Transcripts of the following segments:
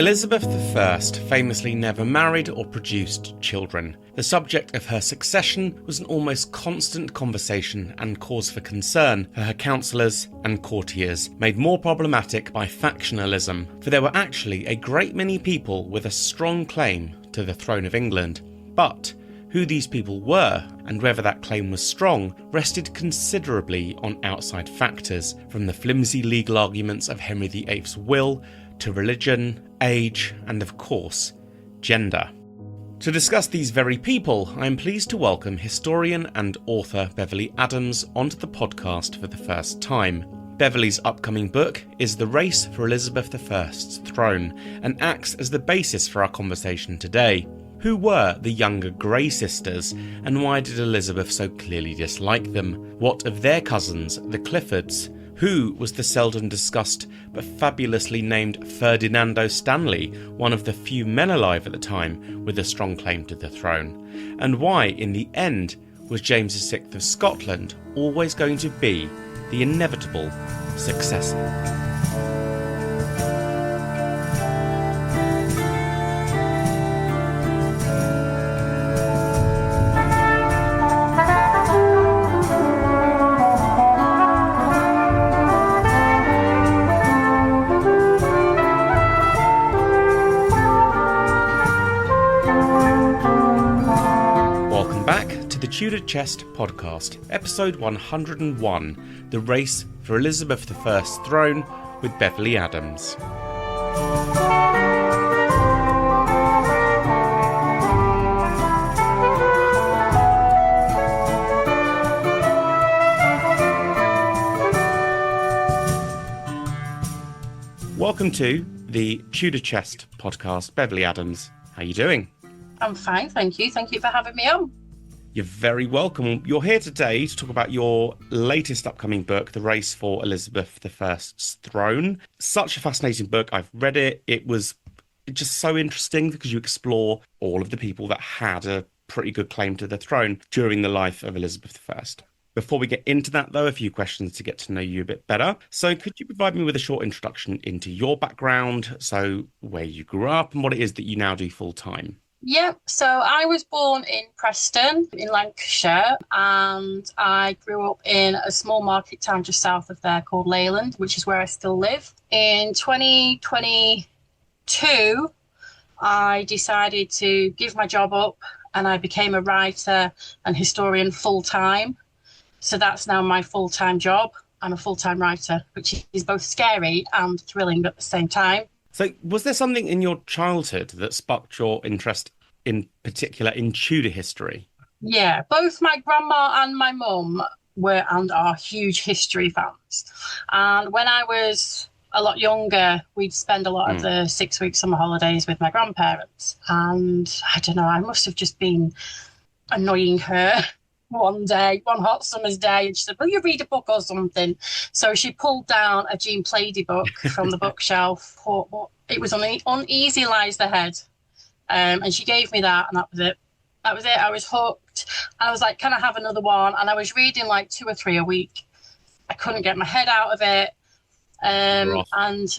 Elizabeth I famously never married or produced children. The subject of her succession was an almost constant conversation and cause for concern for her councillors and courtiers, made more problematic by factionalism, for there were actually a great many people with a strong claim to the throne of England. But who these people were, and whether that claim was strong, rested considerably on outside factors, from the flimsy legal arguments of Henry VIII's will to religion, age, and of course, gender. To discuss these very people, I am pleased to welcome historian and author Beverley Adams onto the podcast for the first time. Beverley's upcoming book is The Race for Elizabeth I's Throne, and acts as the basis for our conversation today. Who were the younger Grey sisters, and why did Elizabeth so clearly dislike them? What of their cousins, the Cliffords? Who was the seldom discussed but fabulously named Ferdinando Stanley, one of the few men alive at the time with a strong claim to the throne? And why, in the end, was James VI of Scotland always going to be the inevitable successor? Tudor Chest Podcast, episode 101, The Race for Elizabeth I's Throne with Beverley Adams. Welcome to the Tudor Chest Podcast. Beverley Adams, how are you doing? I'm fine, thank you. Thank you for having me on. You're very welcome. You're here today to talk about your latest upcoming book, The Race for Elizabeth I's Throne. Such a fascinating book. I've read it. It was just so interesting because you explore all of the people that had a pretty good claim to the throne during the life of Elizabeth I. Before we get into that, though, a few questions to get to know you a bit better. So could you provide me with a short introduction into your background, so where you grew up and what it is that you now do full time? Yeah, so I was born in Preston in Lancashire, and I grew up in a small market town just south of there called Leyland, which is where I still live. In 2022, I decided to give my job up and I became a writer and historian full-time. So that's now my full-time job. I'm a full-time writer, which is both scary and thrilling at the same time. So was there something in your childhood that sparked your interest in particular in Tudor history? Yeah, both my grandma and my mum were and are huge history fans. And when I was a lot younger, we'd spend a lot of the 6 week summer holidays with my grandparents. And I don't know, I must have just been annoying her one hot summer's day, and she said, will you read a book or something? So she pulled down a Jean Plaidy book from the bookshelf. It was Uneasy Lies the Head. And she gave me that, and that was it. I was hooked. And I was like, can I have another one? And I was reading like 2 or 3 a week. I couldn't get my head out of it. And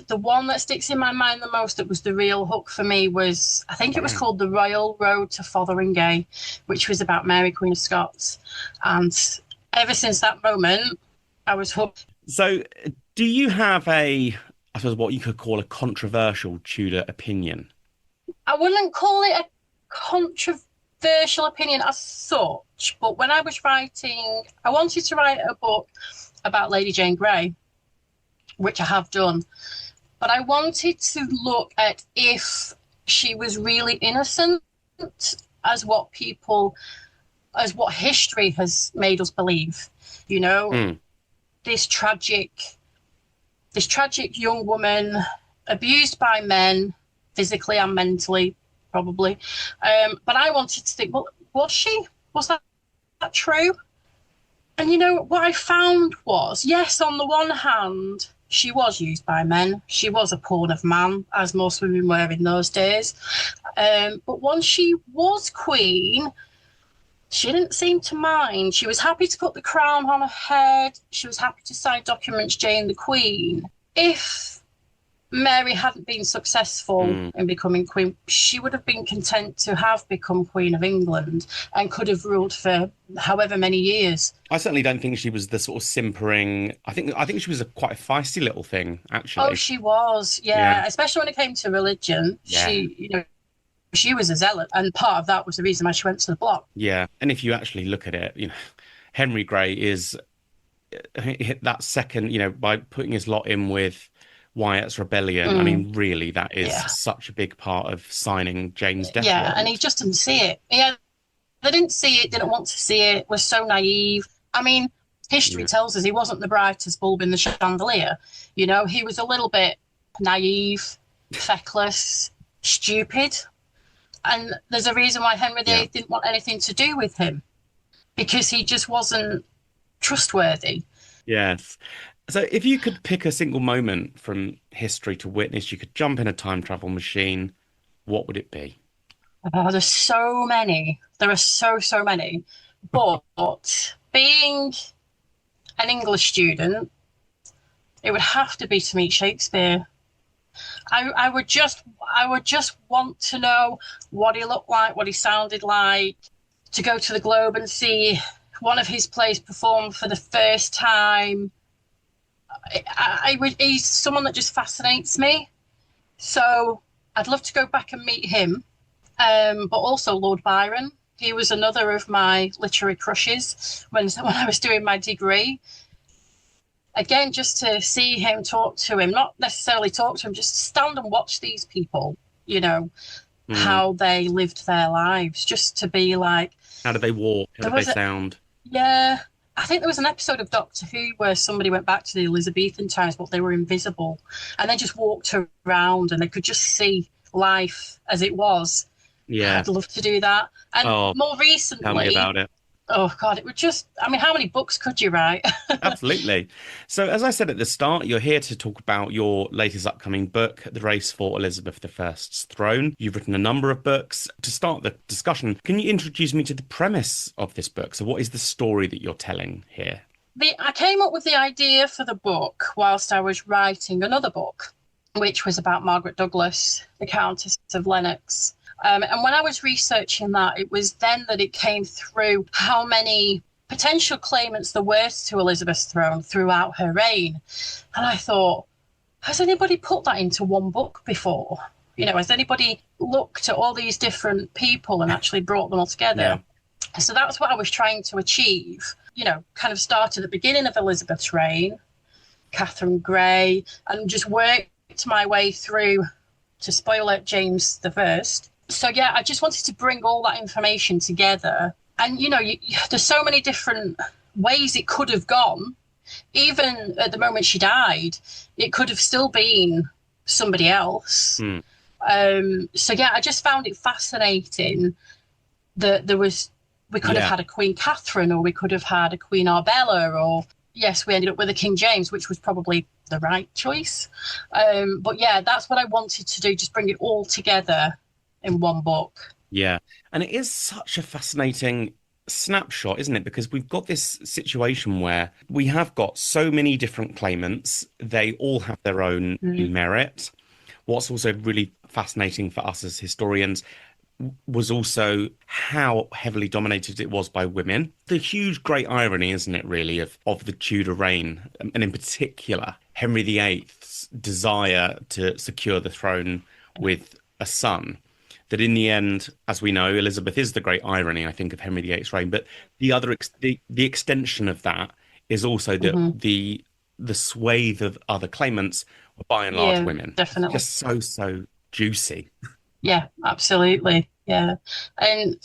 the one that sticks in my mind the most, that was the real hook for me, was, I think it was called The Royal Road to Fotheringay, which was about Mary, Queen of Scots. And ever since that moment, I was hooked. So do you have I suppose what you could call a controversial Tudor opinion? I wouldn't call it a controversial opinion as such, but when I was writing, I wanted to write a book about Lady Jane Grey, which I have done, but I wanted to look at if she was really innocent, as what history has made us believe. You know, this tragic young woman abused by men, physically and mentally, probably. But I wanted to think, well, was that true? And you know, what I found was, yes, on the one hand, she was used by men. She was a pawn of man, as most women were in those days. But once she was queen, she didn't seem to mind. She was happy to put the crown on her head. She was happy to sign documents, Jane the Queen. If Mary hadn't been successful in becoming queen, she would have been content to have become Queen of England and could have ruled for however many years. I certainly don't think she was the sort of simpering. I think she was quite a feisty little thing, Oh, actually. she was, Yeah, yeah. Especially when it came to religion. yeah, She was a zealot, and part of that was the reason why she went to the block. yeah. And if you actually look at it, Henry Grey is hit that second, by putting his lot in with Wyatt's rebellion. I mean, really, that is Yeah, such a big part of signing Jane's death yeah, and he warrant. just didn't see it. Yeah, they didn't see it, didn't want to see it, was so naive. I mean, history Yeah, tells us he wasn't the brightest bulb in the chandelier. He was a little bit naive, feckless, stupid. And there's a reason why Henry yeah. VIII didn't want anything to do with him, because he just wasn't trustworthy. Yes. So if you could pick a single moment from history to witness, you could jump in a time travel machine, what would it be? Oh, there's so many. There are so many. But being an English student, it would have to be to meet Shakespeare. I would just want to know what he looked like, what he sounded like, to go to the Globe and see one of his plays performed for the first time. He's someone that just fascinates me. So I'd love to go back and meet him. But also Lord Byron. He was another of my literary crushes when I was doing my degree. Again, just to see him, talk to him, not necessarily talk to him, just stand and watch these people, Mm. how they lived their lives, just to be like, How do they walk? How there do they was sound? yeah, I think there was an episode of Doctor Who where somebody went back to the Elizabethan times, but they were invisible and they just walked around and they could just see life as it was. Yeah. I'd love to do that. And Oh, more tell me recently, about it. oh God, it would just, I mean, how many books could you write? Absolutely. So, as I said at the start, you're here to talk about your latest upcoming book, The Race for Elizabeth I's Throne. You've written a number of books. To start the discussion, can you introduce me to the premise of this book? So, what is the story that you're telling here? I came up with the idea for the book whilst I was writing another book, which was about Margaret Douglas, the Countess of Lennox. And when I was researching that, it was then that it came through how many potential claimants there were to Elizabeth's throne throughout her reign. And I thought, has anybody put that into one book before? Has anybody looked at all these different people and actually brought them all Yeah. together? So that's what I was trying to achieve. Kind of start at the beginning of Elizabeth's reign, Catherine Grey, and just worked my way through, to spoil it, James the First. So yeah, I just wanted to bring all that information together. And there's so many different ways it could have gone. Even at the moment she died, it could have still been somebody else. Mm. So yeah, I just found it fascinating that we could have Yeah. had a Queen Catherine, or we could have had a Queen Arbella, or yes, we ended up with a King James, which was probably the right choice. But yeah, that's what I wanted to do, just bring it all together in one book. Yeah. And it is such a fascinating snapshot, isn't it? Because we've got this situation where we have got so many different claimants. They all have their own merit. What's also really fascinating for us as historians was also how heavily dominated it was by women. The huge, great irony, isn't it, really, of the Tudor reign, and in particular, Henry VIII's desire to secure the throne with a son. That in the end, as we know, Elizabeth is the great irony, I think, of Henry VIII's reign. But the other, the extension of that is also that Hmm. the swathe of other claimants were by and large Yeah, women. definitely. Just so juicy. Yeah, absolutely. Yeah. And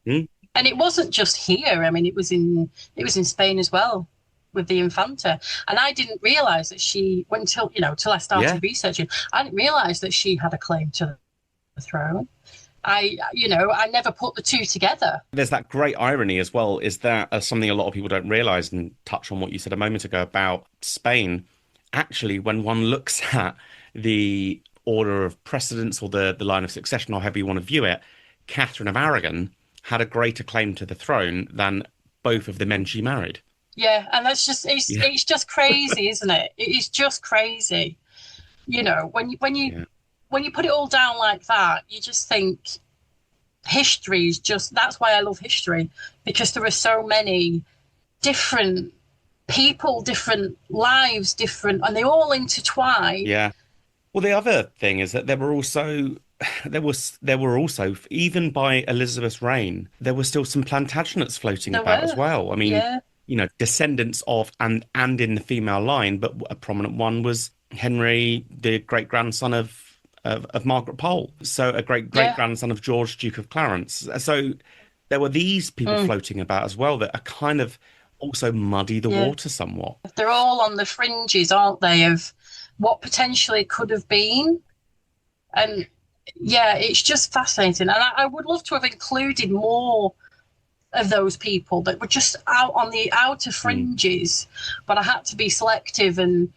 Hmm? and it wasn't just here. I mean, it was in Spain as well with the Infanta. And I didn't realize that till I Yeah. started researching, I didn't realize that she had a claim to the throne. I never put the two together. There's that great irony as well, is that something a lot of people don't realize, and touch on what you said a moment ago about Spain. Actually, when one looks at the order of precedence, or the line of succession, or however you want to view it, Catherine of Aragon had a greater claim to the throne than both of the men she married. Yeah, and that's just it's Yeah. it's just crazy, isn't it? It is just crazy. You know, Yeah. when you put it all down like that, you just think history is just, that's why I love history, because there are so many different people, different lives, different, and they all intertwine. Yeah. Well, the other thing is that there were also even by Elizabeth's reign, there were still some Plantagenets floating There about as were, well. I mean, yeah, descendants of and in the female line, but a prominent one was Henry, the great grandson of Margaret Pole, so a great great yeah, grandson of George, Duke of Clarence. So there were these people mm, floating about as well that are kind of also muddy the yeah. water somewhat. They're all on the fringes, aren't they, of what potentially could have been. And yeah, it's just fascinating. And I would love to have included more of those people that were just out on the outer Mm. fringes, but I had to be selective and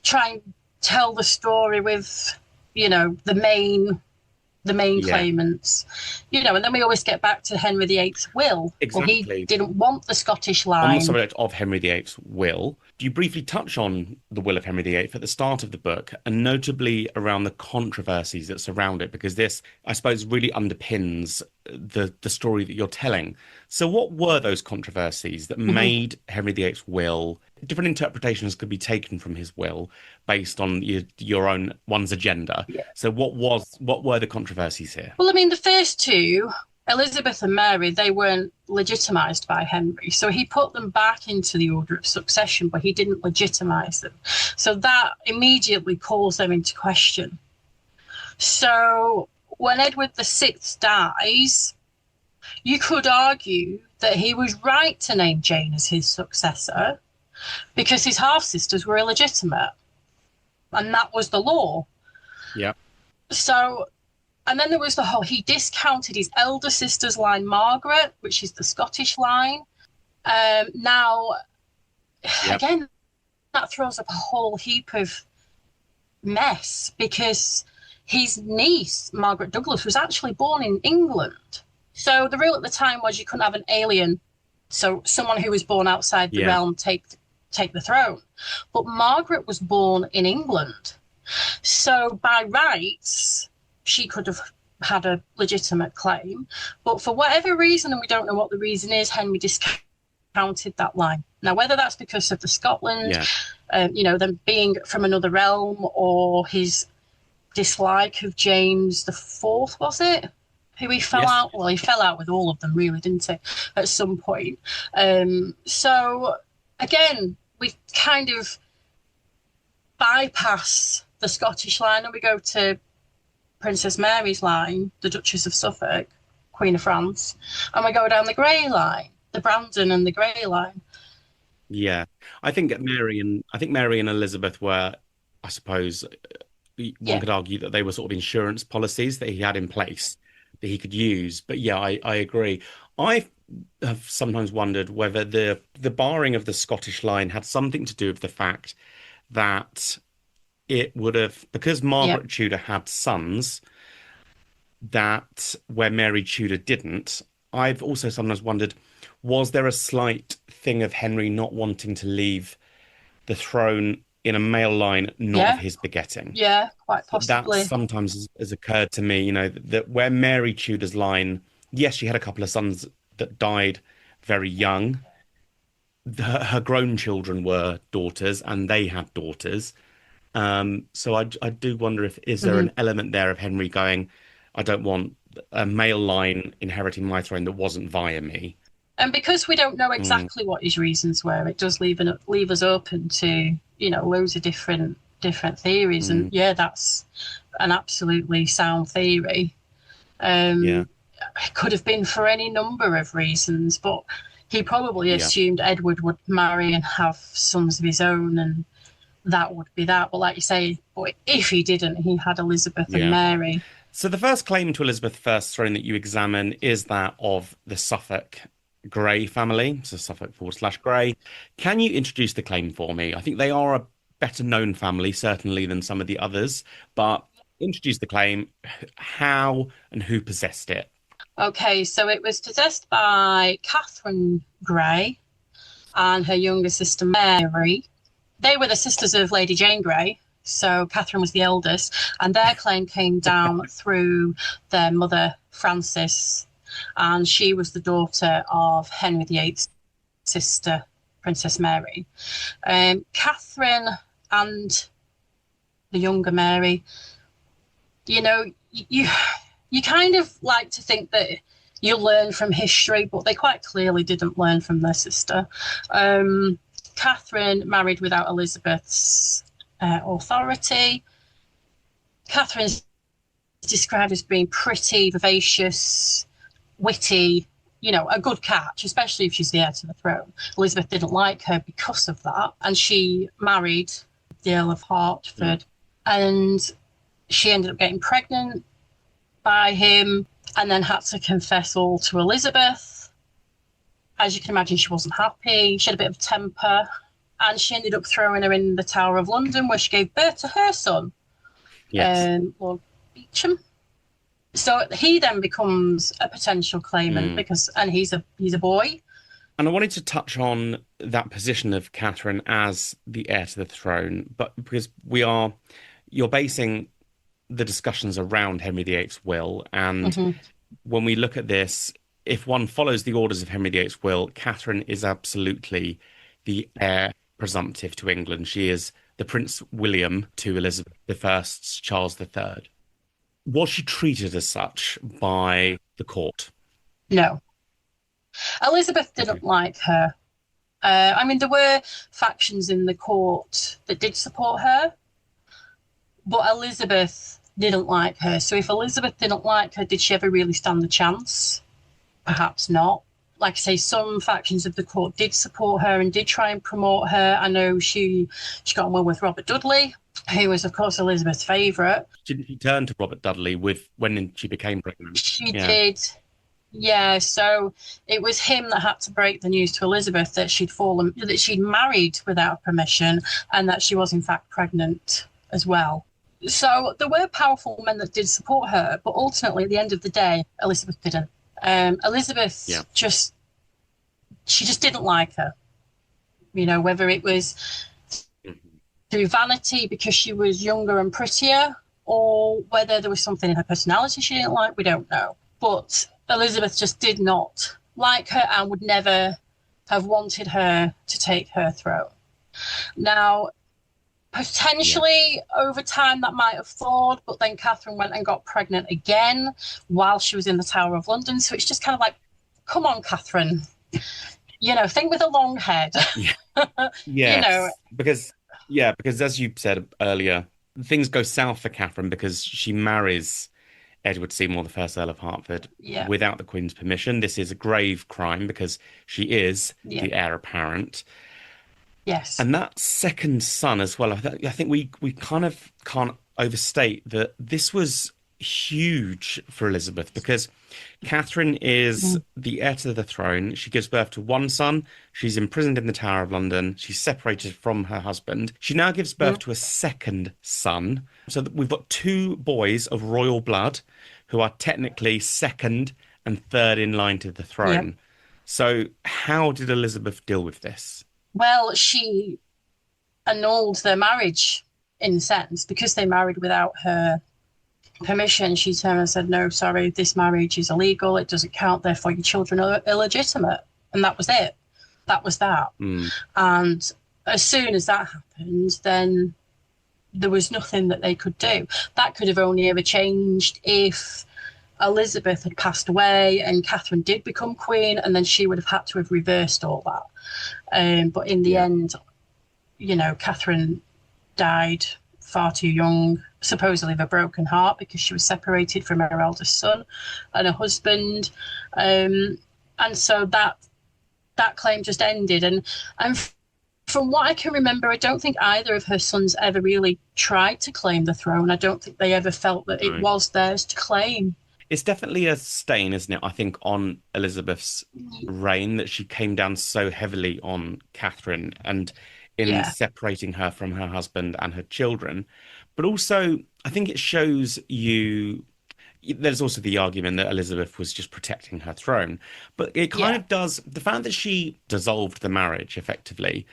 try and tell the story with, the main Yeah, claimants, and then we always get back to Henry VIII's will. Well, he exactly. didn't want the Scottish On the line. subject of Henry VIII's will, do you briefly touch on the will of Henry VIII at the start of the book, and notably around the controversies that surround it? Because this, I suppose, really underpins the story that you're telling. So, what were those controversies that Mhm. made Henry VIII's will? Different interpretations could be taken from his will based on your own one's agenda. Yeah. So, what were the controversies here? Well, I mean, the first two, Elizabeth and Mary, they weren't legitimised by Henry. So he put them back into the order of succession, but he didn't legitimise them. So that immediately calls them into question. So when Edward VI dies, you could argue that he was right to name Jane as his successor because his half sisters were illegitimate, and that was the law. Yeah. So, and then there was the whole, he discounted his elder sister's line, Margaret, which is the Scottish line. Now, Yeah. again, that throws up a whole heap of mess because his niece, Margaret Douglas, was actually born in England. So the rule at the time was you couldn't have an alien, so someone who was born outside the Yeah. realm take the throne. But Margaret was born in England. So by rights, she could have had a legitimate claim. But for whatever reason, and we don't know what the reason is, Henry discounted that line. Now, whether that's because of the Scotland, Yeah. them being from another realm, or his dislike of James the Fourth, was it? Who he fell Yes. out? Well, he fell out with all of them, really, didn't he? At some point. So again, we kind of bypass the Scottish line and we go to Princess Mary's line, the Duchess of Suffolk, Queen of France, and we go down the Grey line, the Brandon and the Grey line. Yeah, I think Mary and Elizabeth were, I suppose, one Yeah, could argue that they were sort of insurance policies that he had in place that he could use. But yeah, I agree. I have sometimes wondered whether the barring of the Scottish line had something to do with the fact that it would have, because yeah, Margaret Tudor had sons that where Mary Tudor didn't. I've also sometimes wondered, was there a slight thing of Henry not wanting to leave the throne in a male line not of yeah, his begetting? yeah, quite That possibly. sometimes has occurred to me, that where Mary Tudor's line, yes, she had a couple of sons that died very young. Her grown children were daughters, and they had daughters. So I do wonder if is there Mhm. an element there of Henry going, I don't want a male line inheriting my throne that wasn't via me. And because we don't know Mm, exactly what his reasons were, it does leave us open to loads of different theories. And mm, yeah, that's an absolutely sound theory. yeah, Um, it could have been for any number of reasons, but he probably yeah, assumed Edward would marry and have sons of his own, and that would be that. But like you say, but if he didn't, he had Elizabeth and yeah. Mary. So the first claim to Elizabeth I's throne that you examine is that of the Suffolk Grey family, so Suffolk forward slash Grey. Can you introduce the claim for me? I think they are a better known family, certainly, than some of the others, but introduce the claim, how and who possessed it. Okay, so it was possessed by Catherine Grey and her younger sister Mary. They were the sisters of Lady Jane Grey. So Catherine was the eldest, and their claim came down through their mother, Frances, and she was the daughter of Henry VIII's sister, Princess Mary. Catherine and the younger Mary, you know, you kind of like to think that you learn from history, but they quite clearly didn't learn from their sister. Catherine married without Elizabeth's authority. Catherine's described as being pretty, vivacious, witty, you know, a good catch, especially if she's the heir to the throne. Elizabeth didn't like her because of that, and she married the Earl of Hertford, and she ended up getting pregnant by him and then had to confess all to Elizabeth. As you can imagine, she wasn't happy. She had a bit of temper, and she ended up throwing her in the Tower of London, where she gave birth to her son, Lord Beauchamp. So he then becomes a potential claimant and he's a boy. And I wanted to touch on that position of Catherine as the heir to the throne, but because you're basing the discussions around Henry VIII's will, and when we look at this, if one follows the orders of Henry VIII's will, Catherine is absolutely the heir presumptive to England. She is the Prince William to Elizabeth I's Charles III. Was she treated as such by the court? No. Elizabeth didn't like her. I mean, there were factions in the court that did support her, but Elizabeth didn't like her. So if Elizabeth didn't like her, did she ever really stand the chance? Perhaps not. Like I say, some factions of the court did support her and did try and promote her. I know she got on well with Robert Dudley, who was, of course, Elizabeth's favourite. Didn't she turn to Robert Dudley when she became pregnant? She did. Yeah, so it was him that had to break the news to Elizabeth that she'd married without permission and that she was in fact pregnant as well. So there were powerful men that did support her, but ultimately at the end of the day, Elizabeth didn't. Elizabeth just didn't like her. You know, whether it was through vanity because she was younger and prettier, or whether there was something in her personality she didn't like, we don't know. But Elizabeth just did not like her and would never have wanted her to take her throne. Now, potentially over time that might have thawed, but then Catherine went and got pregnant again while she was in the Tower of London. So it's just kind of like, come on, Catherine, you know, think with a long head. You know, because as you said earlier, things go south for Catherine because she marries Edward Seymour, the first Earl of Hertford, without the Queen's permission. This is a grave crime because she is the heir apparent. Yes. And that second son as well, I think we kind of can't overstate that this was huge for Elizabeth because Catherine is the heir to the throne. She gives birth to one son. She's imprisoned in the Tower of London. She's separated from her husband. She now gives birth to a second son. So we've got two boys of royal blood who are technically second and third in line to the throne. Yep. So how did Elizabeth deal with this? Well, she annulled their marriage in a sense because they married without her permission. She turned and said, no, sorry, this marriage is illegal. It doesn't count. Therefore, your children are illegitimate. And that was it. That was that. And as soon as that happened, then there was nothing that they could do. That could have only ever changed if Elizabeth had passed away and Catherine did become queen, and then she would have had to have reversed all that. But in the end, you know, Catherine died far too young, supposedly of a broken heart because she was separated from her eldest son and her husband. And so that claim just ended. And from what I can remember, I don't think either of her sons ever really tried to claim the throne. I don't think they ever felt that it was theirs to claim. It's definitely a stain, isn't it, I think, on Elizabeth's reign that she came down so heavily on Catherine and in separating her from her husband and her children. But also, I think it shows you... There's also the argument that Elizabeth was just protecting her throne. But it kind of does... The fact that she dissolved the marriage, effectively,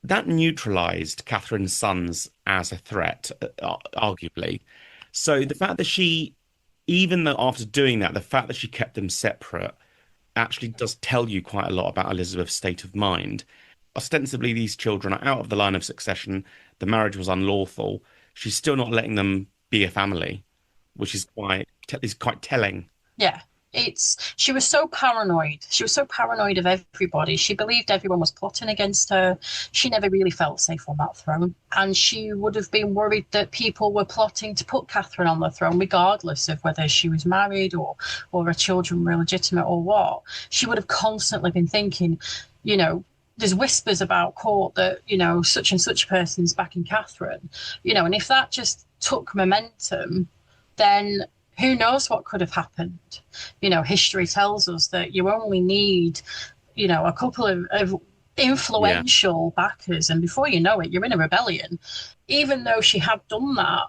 that neutralized Catherine's sons as a threat, arguably. So the fact that she, even though after doing that, the fact that she kept them separate actually does tell you quite a lot about Elizabeth's state of mind. Ostensibly, these children are out of the line of succession. The marriage was unlawful. She's still not letting them be a family, which is quite telling. Yeah. She was so paranoid. She was so paranoid of everybody. She believed everyone was plotting against her. She never really felt safe on that throne. And she would have been worried that people were plotting to put Catherine on the throne, regardless of whether she was married or her children were legitimate or what. She would have constantly been thinking, you know, there's whispers about court that, you know, such and such person's backing Catherine, you know, and if that just took momentum, then who knows what could have happened? You know, history tells us that you only need, you know, a couple of influential backers, and before you know it, you're in a rebellion. Even though she had done that,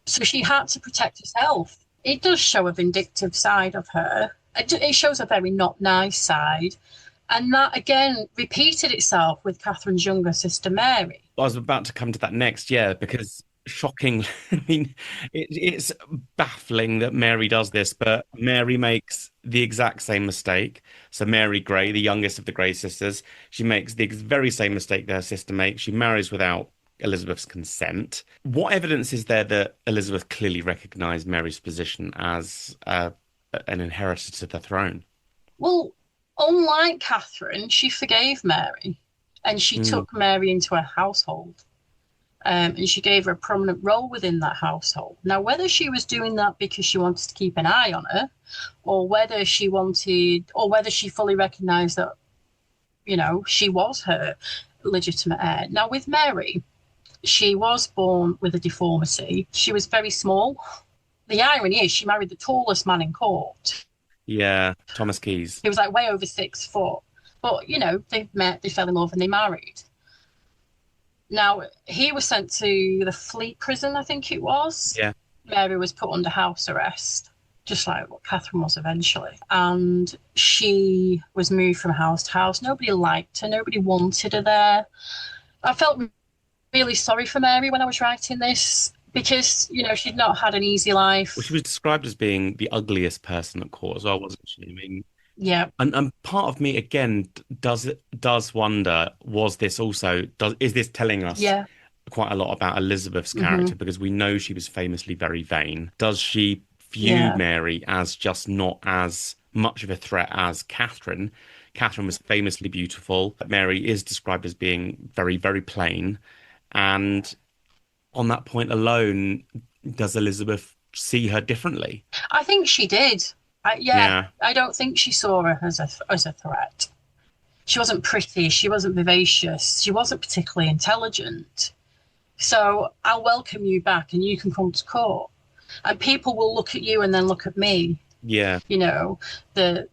so she had to protect herself. It does show a vindictive side of her. It shows a very not nice side. And that, again, repeated itself with Catherine's younger sister, Mary. I was about to come to that next, yeah, because shocking. I mean, it's baffling that Mary does this, but Mary makes the exact same mistake. So Mary Grey, the youngest of the Grey sisters, she makes the very same mistake that her sister makes. She marries without Elizabeth's consent. What evidence is there that Elizabeth clearly recognised Mary's position as an inheritor to the throne? Well, unlike Catherine, she forgave Mary and she took Mary into her household. And she gave her a prominent role within that household. Now, whether she was doing that because she wanted to keep an eye on her, or whether she fully recognised that, you know, she was her legitimate heir. Now, with Mary, she was born with a deformity. She was very small. The irony is she married the tallest man in court. Yeah, Thomas Keys. He was like way over 6 foot. But, you know, they met, they fell in love, and they married. Now, he was sent to the Fleet prison, I think it was. Yeah. Mary was put under house arrest, just like what Catherine was eventually. And she was moved from house to house. Nobody liked her. Nobody wanted her there. I felt really sorry for Mary when I was writing this because, you know, she'd not had an easy life. Well, she was described as being the ugliest person at court as well, wasn't she? I mean, yeah. And part of me again does wonder, is this telling us quite a lot about Elizabeth's character? Because we know she was famously very vain. Does she view Mary as just not as much of a threat as Catherine? Catherine was famously beautiful, but Mary is described as being very, very plain. And on that point alone, does Elizabeth see her differently? I think she did. I don't think she saw her as a threat. She wasn't pretty. She wasn't vivacious. She wasn't particularly intelligent. So I'll welcome you back and you can come to court. And people will look at you and then look at me. Yeah. You know, the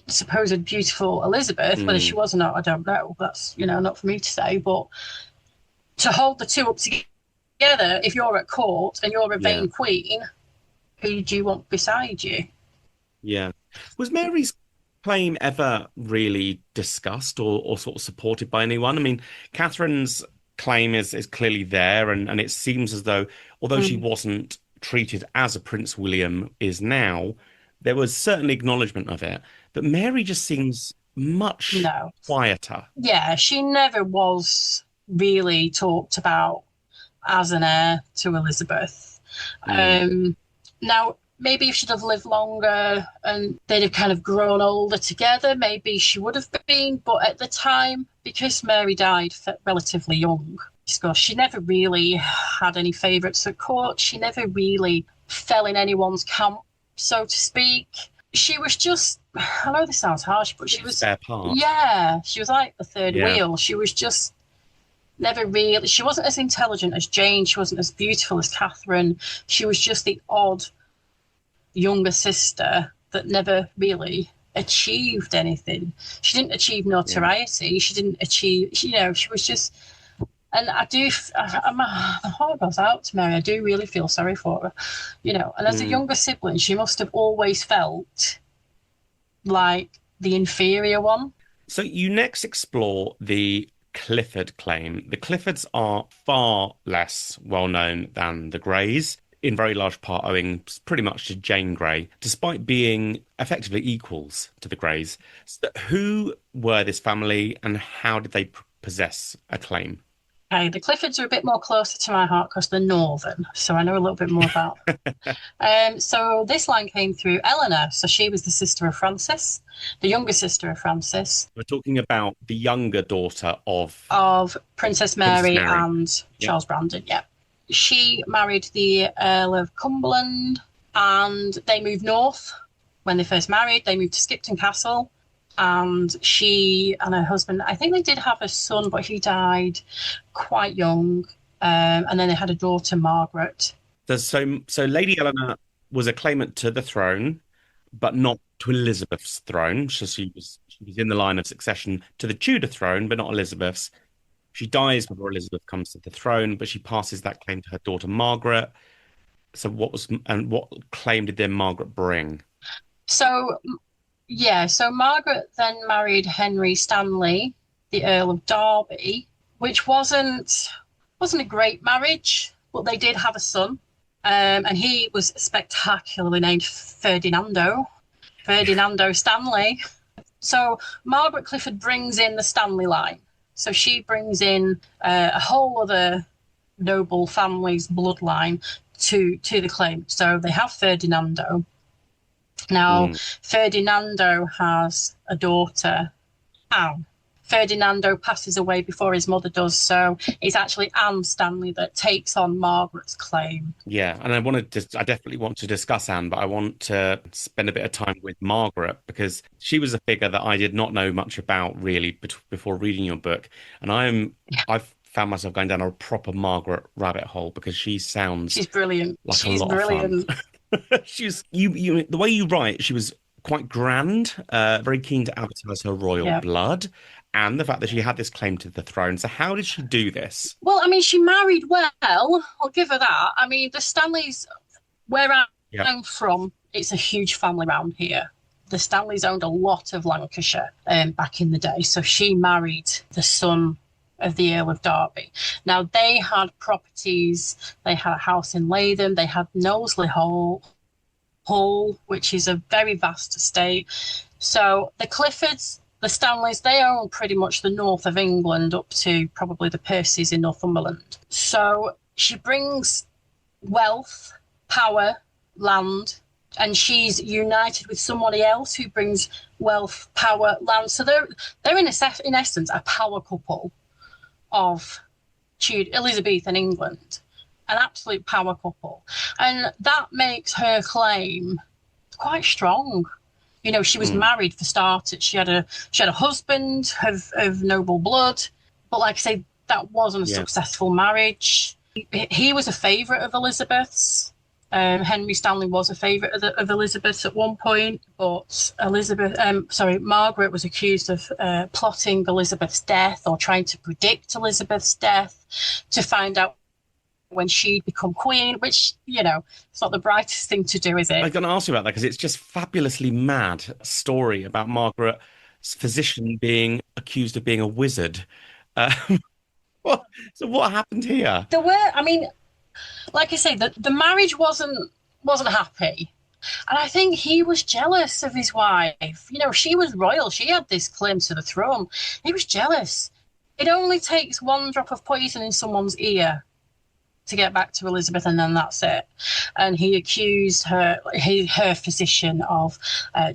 supposed beautiful Elizabeth, whether she was or not, I don't know. That's, you know, not for me to say. But to hold the two up together, if you're at court and you're a vain queen, who do you want beside you? Yeah. Was Mary's claim ever really discussed or sort of supported by anyone? I mean, Catherine's claim is clearly there, and it seems as though, although she wasn't treated as a Prince William is now, there was certainly acknowledgement of it. But Mary just seems much quieter. Yeah, she never was really talked about as an heir to Elizabeth. Now, maybe if she'd have lived longer and they'd have kind of grown older together, maybe she would have been. But at the time, because Mary died relatively young, she never really had any favourites at court. She never really fell in anyone's camp, so to speak. She was just, I know this sounds harsh, but she was... Spare part. Yeah, she was like the third wheel. She was just never really... She wasn't as intelligent as Jane. She wasn't as beautiful as Catherine. She was just the odd younger sister that never really achieved anything. She didn't achieve notoriety. She didn't achieve... You know, she was just... And my heart goes out to Mary. I do really feel sorry for her, you know. And as a younger sibling, she must have always felt like the inferior one. So you next explore the Clifford claim. The Cliffords are far less well known than the Greys, in very large part owing pretty much to Jane Grey, despite being effectively equals to the Greys. So who were this family and how did they possess a claim? Okay, the Cliffords are a bit more closer to my heart because they're northern, so I know a little bit more about them. So this line came through Eleanor, so she was the sister of Francis, the younger sister of Francis. We're talking about the younger daughter of Princess Mary, Mary. And Charles Brandon, yeah. She married the Earl of Cumberland and they moved north. When they first married, they moved to Skipton Castle. And she and her husband, I think they did have a son, but he died quite young. And then they had a daughter, Margaret. So Lady Eleanor was a claimant to the throne, but not to Elizabeth's throne. So she was in the line of succession to the Tudor throne, but not Elizabeth's. She dies before Elizabeth comes to the throne, but she passes that claim to her daughter Margaret. So what claim did then Margaret bring? So Margaret then married Henry Stanley, the Earl of Derby, which wasn't a great marriage, but they did have a son, and he was spectacularly named Ferdinando Stanley. So Margaret Clifford brings in the Stanley line. So she brings in a whole other noble family's bloodline to the claim. So they have Ferdinando. Now, Ferdinando has a daughter, Anne. Ferdinando passes away before his mother does, so it's actually Anne Stanley that takes on Margaret's claim. Yeah, and I definitely want to discuss Anne, but I want to spend a bit of time with Margaret because she was a figure that I did not know much about really before reading your book, and I've found myself going down a proper Margaret rabbit hole because she's brilliant. Like a lot of fun. She's the way you write, she was quite grand, very keen to advertise her royal blood. And the fact that she had this claim to the throne. So how did she do this? Well, I mean, she married well. I'll give her that. I mean, the Stanleys, where I'm from, it's a huge family around here. The Stanleys owned a lot of Lancashire back in the day. So she married the son of the Earl of Derby. Now, they had properties. They had a house in Latham. They had Knowsley Hall, which is a very vast estate. So the Cliffords, the Stanleys, they own pretty much the north of England up to probably the Percys in Northumberland. So she brings wealth, power, land, and she's united with somebody else who brings wealth, power, land. So they're in essence a power couple of Elizabethan England, an absolute power couple. And that makes her claim quite strong. You know, she was married for starters. She had a husband of noble blood, but like I say, that wasn't a successful marriage. He was a favourite of Elizabeth's. Henry Stanley was a favourite of Elizabeth's at one point, but Margaret was accused of plotting Elizabeth's death or trying to predict Elizabeth's death to find out when she'd become queen, which, you know, it's not the brightest thing to do, is it? I was going to ask you about that because it's just fabulously mad story about Margaret's physician being accused of being a wizard. So what happened here? Like I say, the marriage wasn't happy. And I think he was jealous of his wife. You know, she was royal. She had this claim to the throne. He was jealous. It only takes one drop of poison in someone's ear to get back to Elizabeth, and then that's it. And he accused her physician of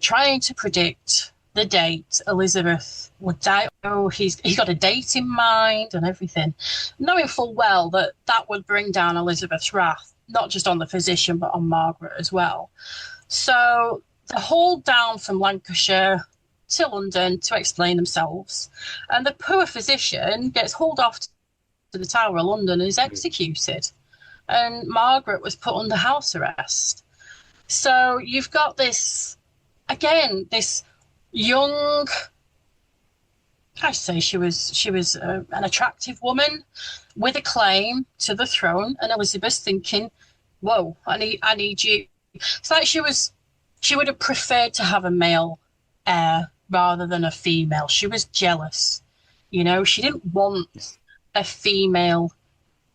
trying to predict the date Elizabeth would die. Oh, he's got a date in mind and everything, knowing full well that would bring down Elizabeth's wrath, not just on the physician, but on Margaret as well. So they hauled down from Lancashire to London to explain themselves. And the poor physician gets hauled off to the Tower of London and is executed. And Margaret was put under house arrest. So you've got this young, I say she was an attractive woman with a claim to the throne, and Elizabeth thinking, "Whoa, I need you." It's like she would have preferred to have a male heir rather than a female. She was jealous. You know, she didn't want a female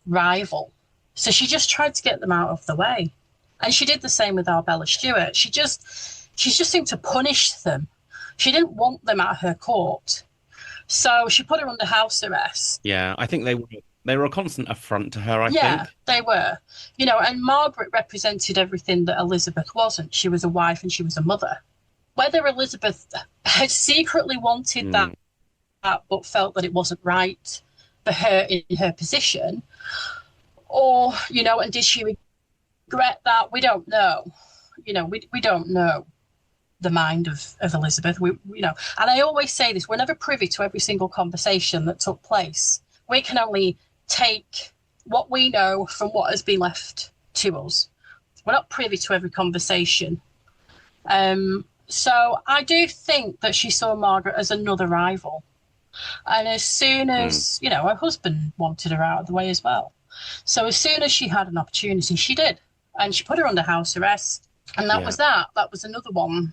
rival. So she just tried to get them out of the way. And she did the same with Arbella Stewart. She just seemed to punish them. She didn't want them at her court. So she put her under house arrest. Yeah, I think they were a constant affront to her, I Yeah, think. they were. You know, and Margaret represented everything that Elizabeth wasn't. She was a wife and she was a mother. Whether Elizabeth had secretly wanted that, but felt that it wasn't right for her in her position, or, you know, and did she regret that? We don't know. You know, we don't know the mind of Elizabeth. You know, and I always say this, we're never privy to every single conversation that took place. We can only take what we know from what has been left to us. We're not privy to every conversation. So I do think that she saw Margaret as another rival. And as soon as, you know, her husband wanted her out of the way as well. So as soon as she had an opportunity, she did. And she put her under house arrest. And that was that. That was another one,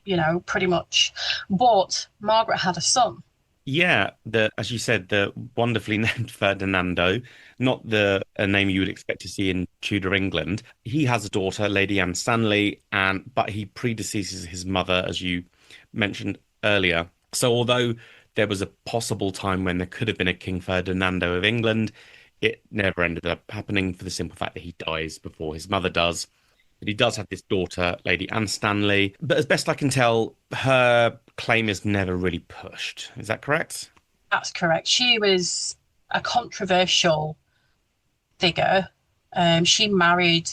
you know, pretty much. But Margaret had a son. Yeah, as you said, the wonderfully named Ferdinando, not a name you would expect to see in Tudor England. He has a daughter, Lady Anne Stanley, but he predeceases his mother, as you mentioned earlier. So although there was a possible time when there could have been a King Ferdinando of England, it never ended up happening for the simple fact that he dies before his mother does. But he does have this daughter, Lady Anne Stanley. But as best I can tell, her claim is never really pushed. Is that correct? That's correct. She was a controversial figure. She married,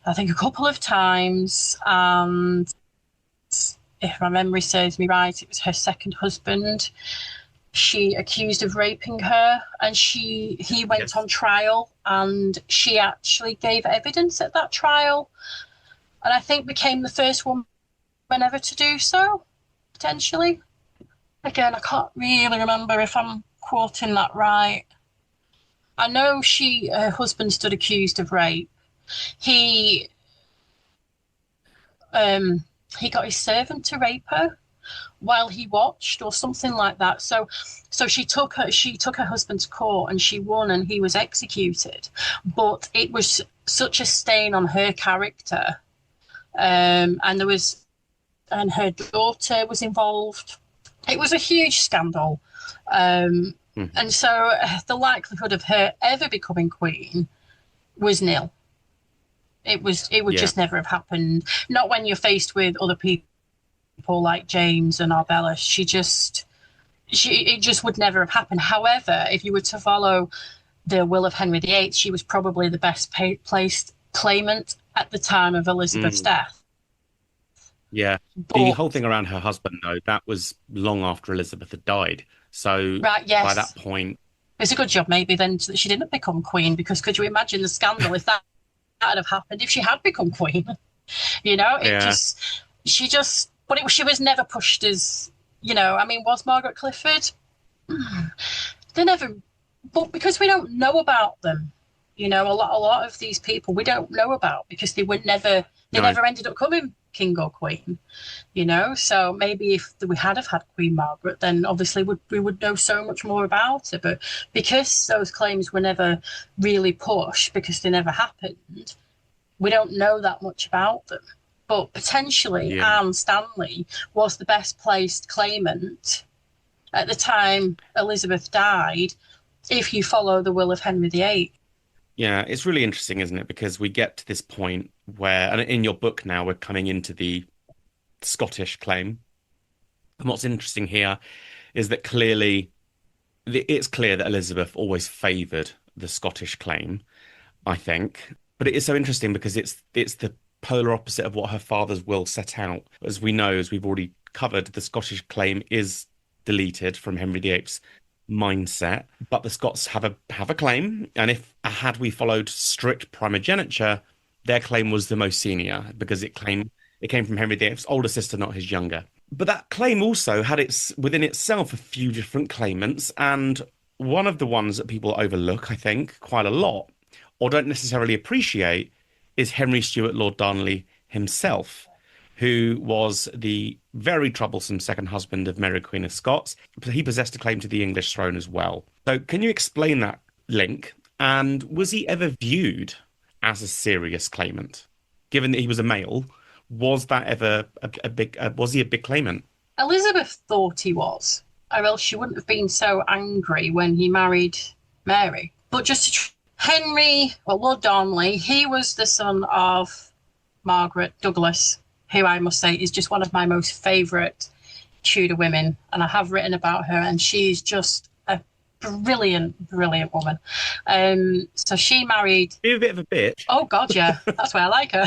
I think, a couple of times. And if my memory serves me right, it was her second husband. She accused of raping her, and he went on trial, and she actually gave evidence at that trial, and I think became the first woman ever to do so, potentially. Again, I can't really remember if I'm quoting that right. I know her husband stood accused of rape. He got his servant to rape her while he watched, or something like that. So she took her husband to court, and she won, and he was executed. But it was such a stain on her character, and her daughter was involved. It was a huge scandal, and so the likelihood of her ever becoming queen was nil. It would just never have happened. Not when you're faced with other people like James and Arbella. It just would never have happened. However, if you were to follow the will of Henry VIII, she was probably the best placed claimant at the time of Elizabeth's death. Yeah. The whole thing around her husband, though, that was long after Elizabeth had died. So by that point... It's a good job maybe then that she didn't become queen, because could you imagine the scandal if that had have happened if she had become queen? You know, she was never pushed as, you know, I mean, was Margaret Clifford? They never, but because we don't know about them, you know, a lot of these people we don't know about because they never ended up coming king or queen, you know. So maybe if we had have had Queen Margaret, then obviously we would know so much more about her. But because those claims were never really pushed, because they never happened, we don't know that much about them. But potentially Anne Stanley was the best placed claimant at the time Elizabeth died, if you follow the will of Henry VIII. Yeah, it's really interesting, isn't it? Because we get to this point where, and in your book now, we're coming into the Scottish claim. And what's interesting here is that it's clear that Elizabeth always favoured the Scottish claim, I think. But it is so interesting because it's the polar opposite of what her father's will set out. As we know, as we've already covered, the Scottish claim is deleted from Henry VIII's mindset, but the Scots have a claim, and had we followed strict primogeniture, their claim was the most senior because it came from Henry VIII's older sister, not his younger. But that claim also had within itself a few different claimants, and one of the ones that people overlook, I think, quite a lot, or don't necessarily appreciate, is Henry Stuart Lord Darnley himself, who was the very troublesome second husband of Mary Queen of Scots. He possessed a claim to the English throne as well. So can you explain that link? And was he ever viewed as a serious claimant? Given that he was a male, was that ever a big, was he a big claimant? Elizabeth thought he was, or else she wouldn't have been so angry when he married Mary. But Henry, well, Lord Darnley, he was the son of Margaret Douglas, who I must say is just one of my most favourite Tudor women. And I have written about her, and she's just a brilliant, brilliant woman. So she married... Be a bit of a bitch. Oh, God, yeah. That's why I like her.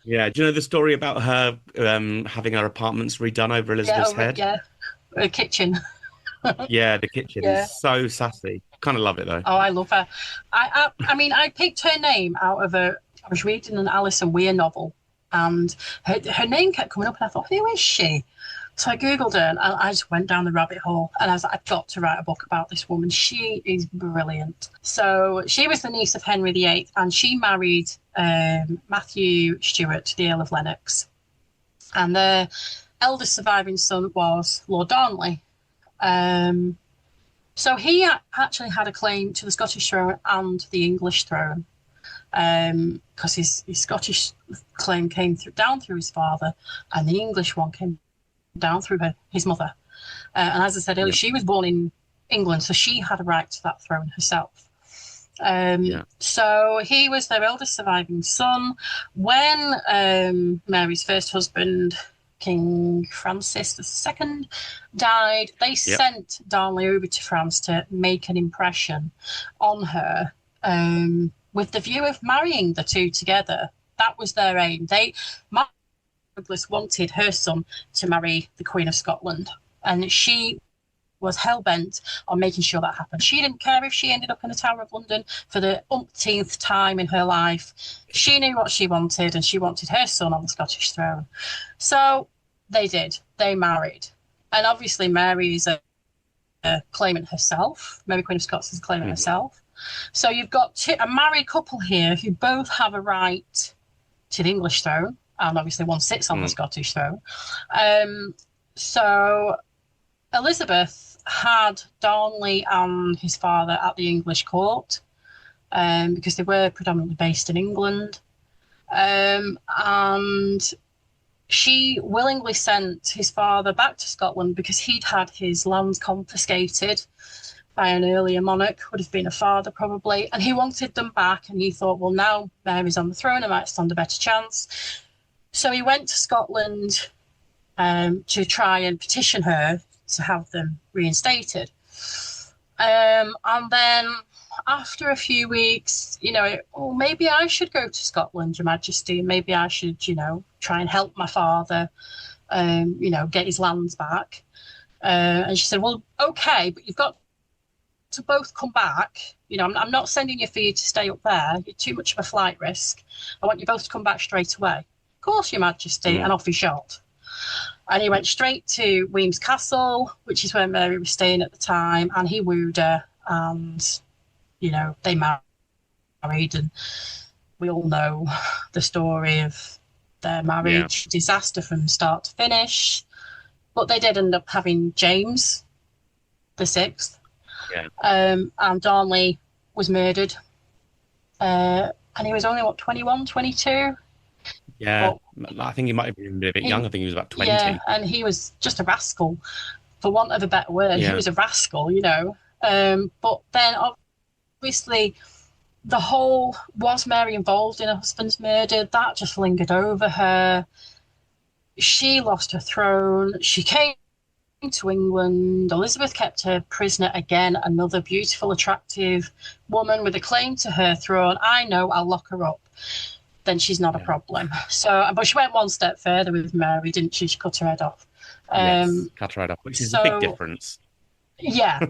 Yeah. Do you know the story about her having her apartments redone over Elizabeth's head? Yeah, her kitchen. Yeah, the kitchen is so sassy. Kind of love it, though. Oh, I love her. I mean, I picked her name out of I was reading an Alison Weir novel, and her name kept coming up, and I thought, who is she? So I Googled her, and I just went down the rabbit hole, and I was like, I've got to write a book about this woman. She is brilliant. So she was the niece of Henry VIII, and she married Matthew Stewart, the Earl of Lennox. And their eldest surviving son was Lord Darnley. So he actually had a claim to the Scottish throne and the English throne, because his Scottish claim came down through his father, and the English one came down through his mother. And as I said earlier, she was born in England, so she had a right to that throne herself. So he was their eldest surviving son. When Mary's first husband, King Francis II, died, they sent Darnley over to France to make an impression on her, with the view of marrying the two together. That was their aim. Douglas wanted her son to marry the Queen of Scotland, and she was hell-bent on making sure that happened. She didn't care if she ended up in the Tower of London for the umpteenth time in her life. She knew what she wanted, and she wanted her son on the Scottish throne. So they did. They married. And obviously Mary is a claimant herself. Mary Queen of Scots is a claimant herself. So you've got a married couple here who both have a right to the English throne, and obviously one sits on the Scottish throne. So Elizabeth had Darnley and his father at the English court, because they were predominantly based in England. And she willingly sent his father back to Scotland because he'd had his lands confiscated by an earlier monarch, would have been a father probably, and he wanted them back, and he thought, well, now Mary's on the throne, I might stand a better chance. So he went to Scotland to try and petition her to have them reinstated. And then after a few weeks, maybe I should go to Scotland, Your Majesty. Maybe I should, try and help my father, get his lands back. And she said, well, okay, but you've got to both come back. I'm not sending you for you to stay up there. You're too much of a flight risk. I want you both to come back straight away. Of course, Your Majesty. And off he shot. And he went straight to Wemyss Castle, which is where Mary was staying at the time, and he wooed her, and, they married, and we all know the story of their marriage, disaster from start to finish. But they did end up having James the Sixth, and Darnley was murdered, and he was only, 21, 22? Yeah, but I think he might have been a bit young. I think he was about 20. Yeah, and he was just a rascal, for want of a better word. He was a rascal, But then, obviously, the whole, was Mary involved in her husband's murder? That just lingered over her. She lost her throne. She came to England. Elizabeth kept her prisoner again, another beautiful, attractive woman with a claim to her throne. I know, I'll lock her up. Then she's not a problem. So, but she went one step further with Mary, didn't she? She cut her head off. Yes, cut her head off, which is a big difference. Yeah.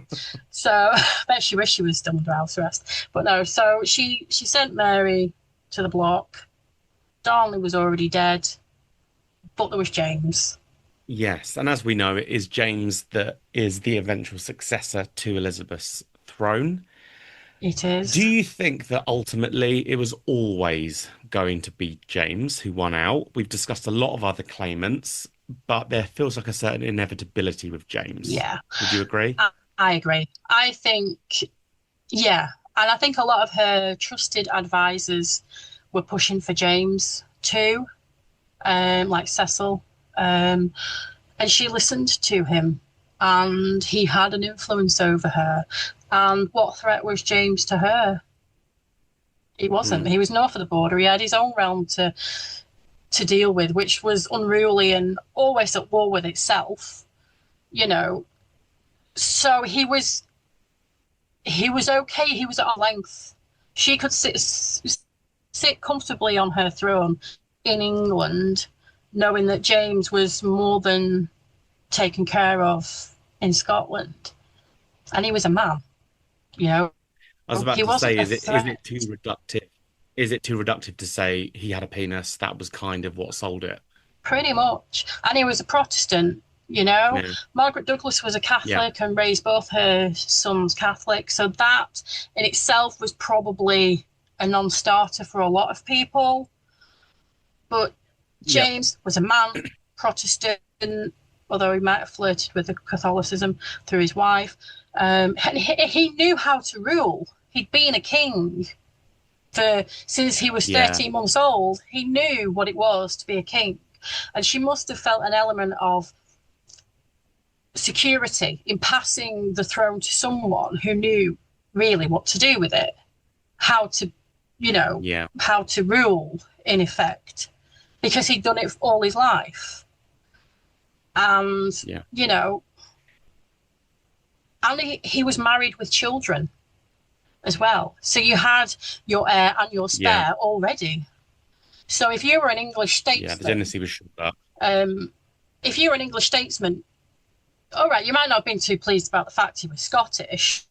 So I bet she wished she was done under house arrest. But no, so she sent Mary to the block. Darnley was already dead, but there was James. Yes, and as we know, it is James that is the eventual successor to Elizabeth's throne. It Do is. you think that ultimately it was always going to be James who won out? We've discussed a lot of other claimants, but there feels like a certain inevitability with James. Yeah, Would you agree? I agree. I think, yeah. And I think a lot of her trusted advisors were pushing for James too, like Cecil. Um, and she listened to him, and he had an influence over her. And what threat was James to her? It wasn't. Hmm. He was north of the border. He had his own realm to deal with, which was unruly and always at war with itself. You know, so he was okay. He was at our length. She could sit comfortably on her throne in England, knowing that James was more than taken care of in Scotland, and he was a man. You know, I was he about to wasn't say, a is threat. it too reductive? Is it too reductive to say he had a penis? That was kind of what sold it. Pretty much. And he was a Protestant, you know. Yeah. Margaret Douglas was a Yeah. Catholic and raised both her sons Catholic. So that in itself was probably a non starter for a lot of people. But Yep. James was a man, Protestant, although he might have flirted with the Catholicism through his wife. And he knew how to rule. He'd been a king since he was Yeah. 13 months old. He knew what it was to be a king. And she must have felt an element of security in passing the throne to someone who knew really what to do with it, how to, Yeah. how to rule in effect, because he'd done it all his life. And, Yeah. you know, and he was married with children as well. So you had your heir and your Yeah. spare already. So if you were an English Yeah. The statesman, Genesee was shorter. um, if you were an English statesman, all right, you might not have been too pleased about the fact he was Scottish,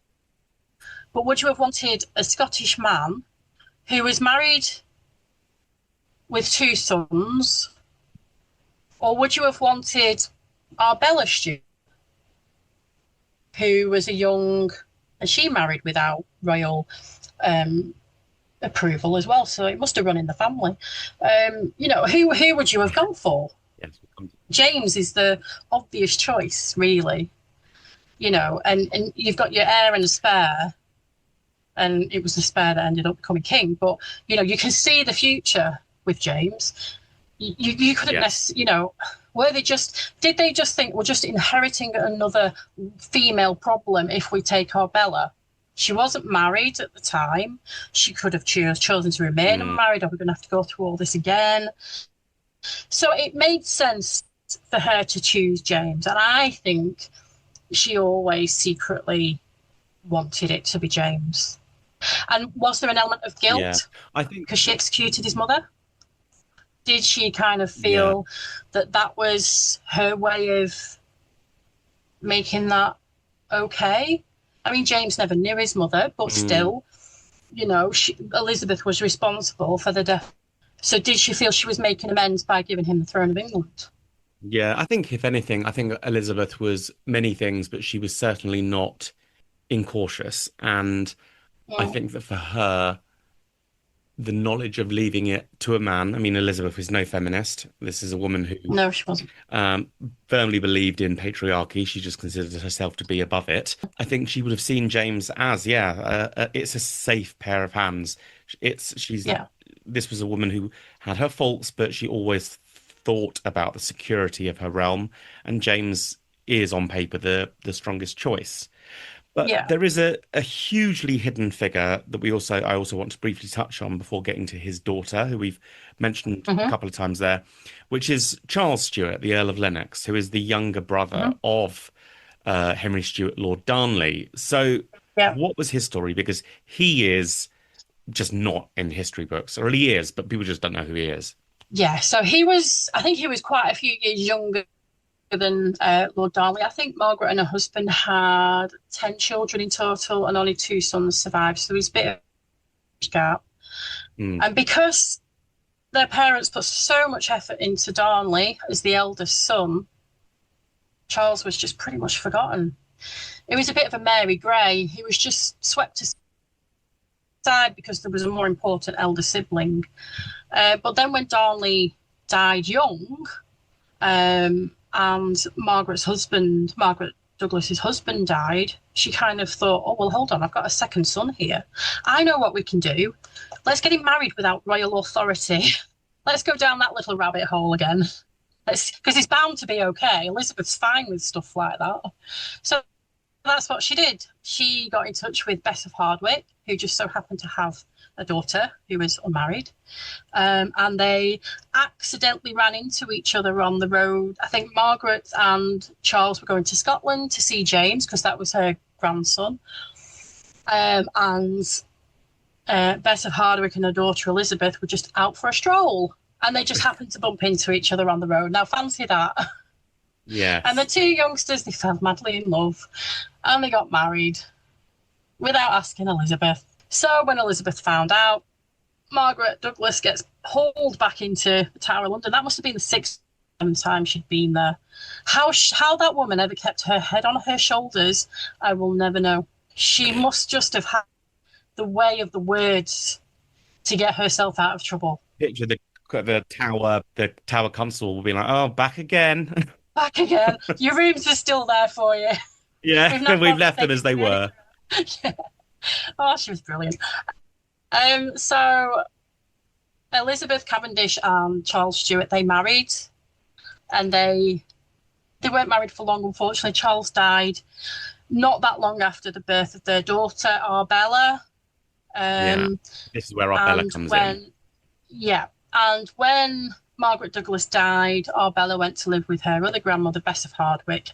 but would you have wanted a Scottish man who was married with two sons, or would you have wanted Arbella Stewart, who was a young, and she married without royal um, approval as well, so it must have run in the family. Who would you have gone for? Yes. James is the obvious choice, really. And you've got your heir and a spare, and it was the spare that ended up becoming king. But you can see the future with James. You couldn't Yes. necessarily, did they just think we're just inheriting another female problem if we take our Bella? She wasn't married at the time. She could have chosen to remain Mm. unmarried. Are we going to have to go through all this again? So it made sense for her to choose James, and I think she always secretly wanted it to be James. And was there an element of Yeah. guilt I think, because she executed his mother? Did she kind of yeah. feel that was her way of making that okay? I mean, James never knew his mother, but Mm. still, Elizabeth was responsible for the death. So did she feel she was making amends by giving him the throne of England? Yeah. I think, if anything, I think Elizabeth was many things, but she was certainly not incautious. And I Mm. think that for her, the knowledge of leaving it to a man, I mean, Elizabeth was no feminist. This is a woman who No, she wasn't. um, firmly believed in patriarchy. She just considered herself to be above it. I think she would have seen James as, it's a safe pair of hands. She's Yeah. This was a woman who had her faults, but she always thought about the security of her realm. And James is on paper the strongest choice. But Yeah. there is a hugely hidden figure that I also want to briefly touch on before getting to his daughter, who we've mentioned a Hmm. couple of times there, which is Charles Stuart, the Earl of Lennox, who is the younger brother Hmm. of Henry Stuart, Lord Darnley. So, Yeah. what was his story? Because he is just not in history books, or he is, but people just don't know who he is. Yeah. So I think he was quite a few years younger than Lord Darnley. I think Margaret and her husband had 10 children in total, and only two sons survived. So there's a bit of a gap. Mm. And because their parents put so much effort into Darnley as the eldest son, Charles was just pretty much forgotten. It was a bit of a Mary Grey. He was just swept aside side because there was a more important elder sibling. But then when Darnley died young, and Margaret Douglas's husband died, she kind of thought, oh, well, hold on, I've got a second son here. I know what we can do. Let's get him married without royal authority. Let's go down that little rabbit hole again. Because it's bound to be okay. Elizabeth's fine with stuff like that. So that's what she did. She got in touch with Bess of Hardwicke, who just so happened to have a daughter who was unmarried. And they accidentally ran into each other on the road. I think Margaret and Charles were going to Scotland to see James because that was her grandson. And Bess of Hardwicke and her daughter Elizabeth were just out for a stroll. And they just happened to bump into each other on the road. Now, fancy that. Yeah. And the two youngsters, they fell madly in love. And they got married without asking Elizabeth. So when Elizabeth found out, Margaret Douglas gets hauled back into the Tower of London. That must have been the sixth time she'd been there. How that woman ever kept her head on her shoulders, I will never know. She must just have had the way of the words to get herself out of trouble. Picture the tower constable will be like, oh, back again. Back again. Your rooms are still there for you. Yeah, we've left them as they were. Yeah. Oh, she was brilliant. So Elizabeth Cavendish and Charles Stuart, they married, and they weren't married for long, unfortunately. Charles died not that long after the birth of their daughter, Arbella. This is where Arbella comes in. Yeah, and when Margaret Douglas died, Arbella went to live with her other grandmother, Bess of Hardwicke,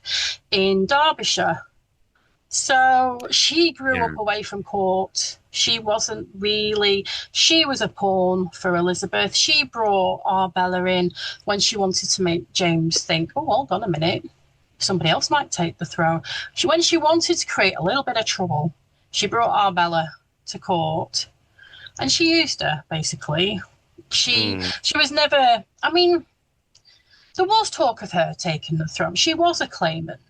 in Derbyshire. So she grew up away from court. She was a pawn for Elizabeth. She brought Arbella in when she wanted to make James think, oh, hold on a minute, somebody else might take the throne. When she wanted to create a little bit of trouble, she brought Arbella to court and she used her, basically. She was never, I mean, there was talk of her taking the throne. She was a claimant.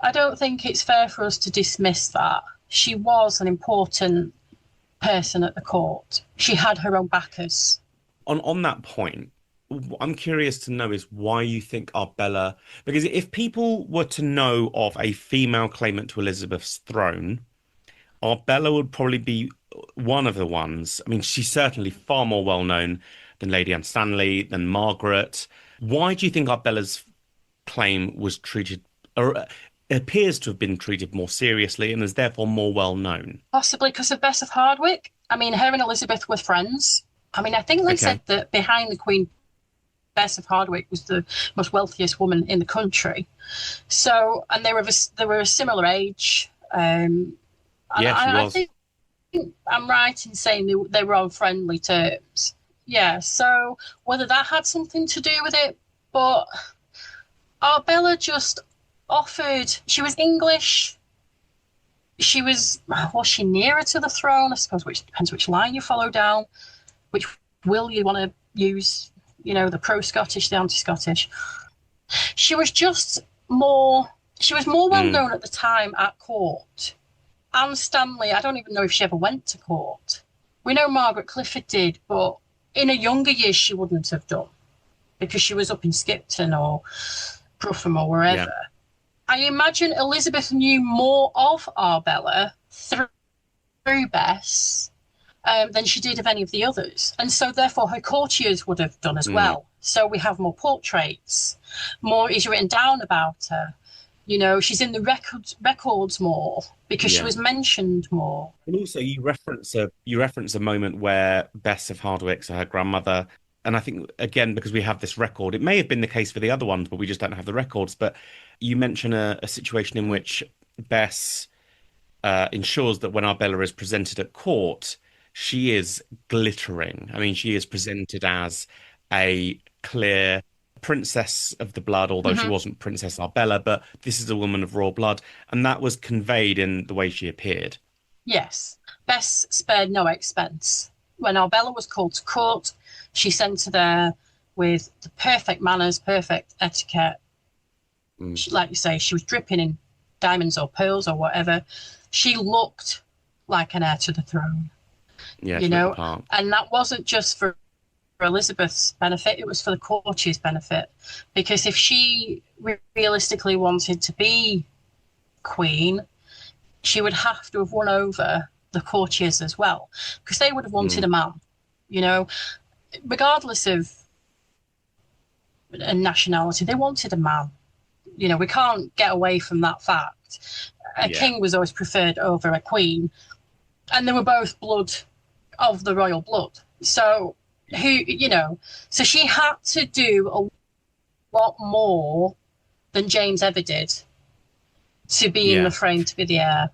I don't think it's fair for us to dismiss that. She was an important person at the court. She had her own backers. On that point, what I'm curious to know is why you think Arbella, because if people were to know of a female claimant to Elizabeth's throne, Arbella would probably be one of the ones. I mean, she's certainly far more well known than Lady Anne Stanley, than Margaret. Why do you think Arbella's claim was treated, or appears to have been treated more seriously and is therefore more well known? Possibly because of Bess of Hardwicke. I mean, her and Elizabeth were friends. I mean, I think they said that behind the Queen, Bess of Hardwicke was the most wealthiest woman in the country. So, and they were a similar age. She was. I think I'm right in saying they were on friendly terms. Yeah, so whether that had something to do with it, but Arbella just offered, she was English. Was she nearer to the throne? I suppose, which depends which line you follow down, which will you want to use, the pro-Scottish, the anti-Scottish. She was more well known at the time at court. Anne Stanley, I don't even know if she ever went to court. We know Margaret Clifford did, but in her younger years she wouldn't have done because she was up in Skipton or Bruffham or wherever. Yeah. I imagine Elizabeth knew more of Arbella through Bess than she did of any of the others. And so therefore her courtiers would have done as well. So we have more portraits, more is written down about her. She's in the records more because she was mentioned more. And also you reference a moment where Bess of Hardwicke, so her grandmother, and I think, again, because we have this record, it may have been the case for the other ones, but we just don't have the records. But you mention a situation in which Bess ensures that when Arbella is presented at court, she is glittering. I mean, she is presented as a clear princess of the blood, although she wasn't Princess Arbella, but this is a woman of royal blood. And that was conveyed in the way she appeared. Yes. Bess spared no expense. When Arbella was called to court, she sent her there with the perfect manners, perfect etiquette. Like you say, she was dripping in diamonds or pearls or whatever. She looked like an heir to the throne. Yeah, you she looked know, the part. and that wasn't just for Elizabeth's benefit, it was for the courtiers' benefit. Because if she realistically wanted to be queen, she would have to have won over the courtiers as well, because they would have wanted a man, you know, regardless of nationality, they wanted a man. You know, we can't get away from that fact. A king was always preferred over a queen, and they were both blood of the royal blood. So so she had to do a lot more than James ever did to be in the frame to be the heir.